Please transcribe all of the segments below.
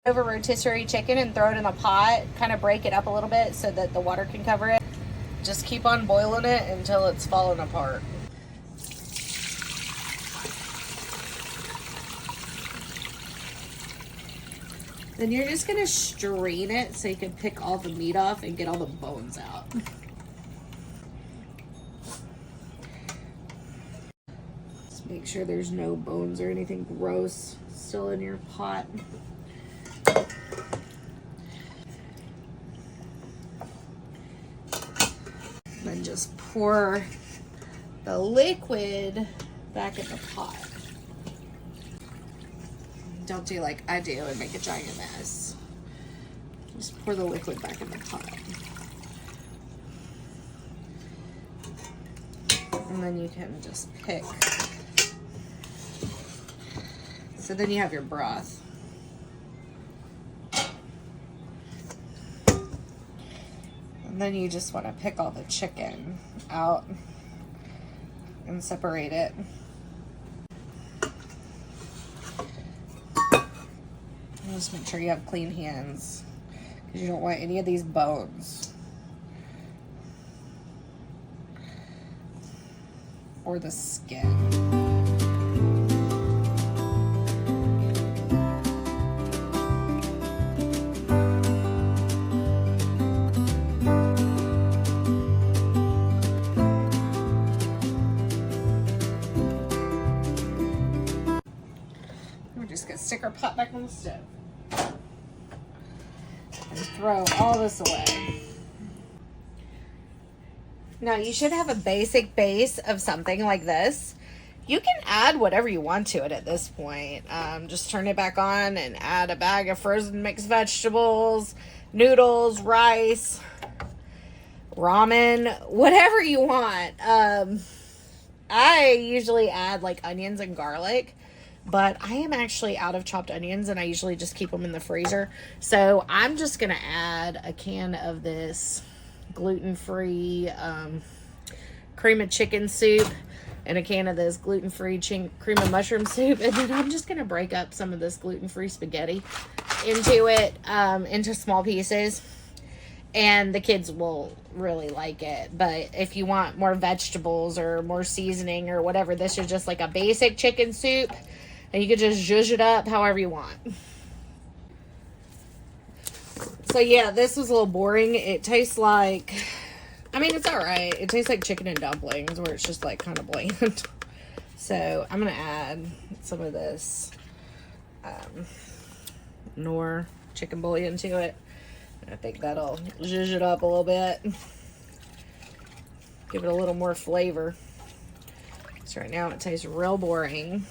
Over rotisserie chicken and throw it in the pot, kind of break it up a little bit so that the water can cover it. Just keep on boiling it until it's falling apart. Then you're just gonna strain it so you can pick all the meat off and get all the bones out. Just make sure there's no bones or anything gross still in your pot. Then just pour the liquid back in the pot. Don't do like I do and make a giant mess. Just pour the liquid back in the pot. And then you can just pick. So then you have your broth. And then you just want to pick all the chicken out and separate it. Just make sure you have clean hands because you don't want any of these bones or the skin. We're just gonna stick our pot back on the stove. And throw all this away. Now you should have a basic base of something like this. You can add whatever you want to it at this point. Just turn it back on and add a bag of frozen mixed vegetables, noodles, rice, ramen, whatever you want. I usually add like onions and garlic. But I am actually out of chopped onions and I usually just keep them in the freezer. So I'm just going to add a can of this gluten-free cream of chicken soup and a can of this gluten-free cream of mushroom soup. And then I'm just going to break up some of this gluten-free spaghetti into it, into small pieces. And the kids will really like it. But if you want more vegetables or more seasoning or whatever, this is just like a basic chicken soup. And you can just zhuzh it up however you want. So yeah, this was a little boring. It tastes like, I mean, it's alright. It tastes like chicken and dumplings where it's just like kind of bland. So I'm going to add some of this Knorr chicken bouillon to it. I think that'll zhuzh it up a little bit. Give it a little more flavor. So right now it tastes real boring.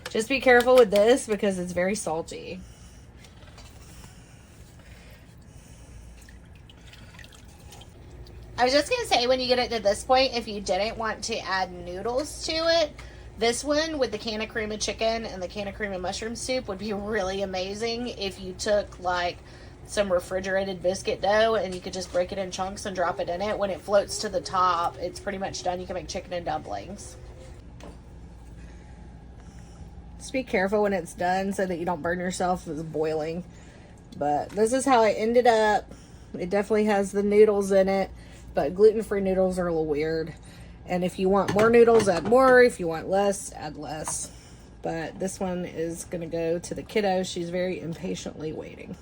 Just be careful with this because it's very salty. I was just going to say, when you get it to this point, if you didn't want to add noodles to it, this one with the can of cream of chicken and the can of cream of mushroom soup would be really amazing if you took like some refrigerated biscuit dough and you could just break it in chunks and drop it in it. When it floats to the top, it's pretty much done. You can make chicken and dumplings. Just be careful when it's done so that you don't burn yourself as boiling. But this is how it ended up. It definitely has the noodles in it, but gluten-free noodles are a little weird. And if you want more noodles, add more. If you want less, add less. But this one is going to go to the kiddo. She's very impatiently waiting.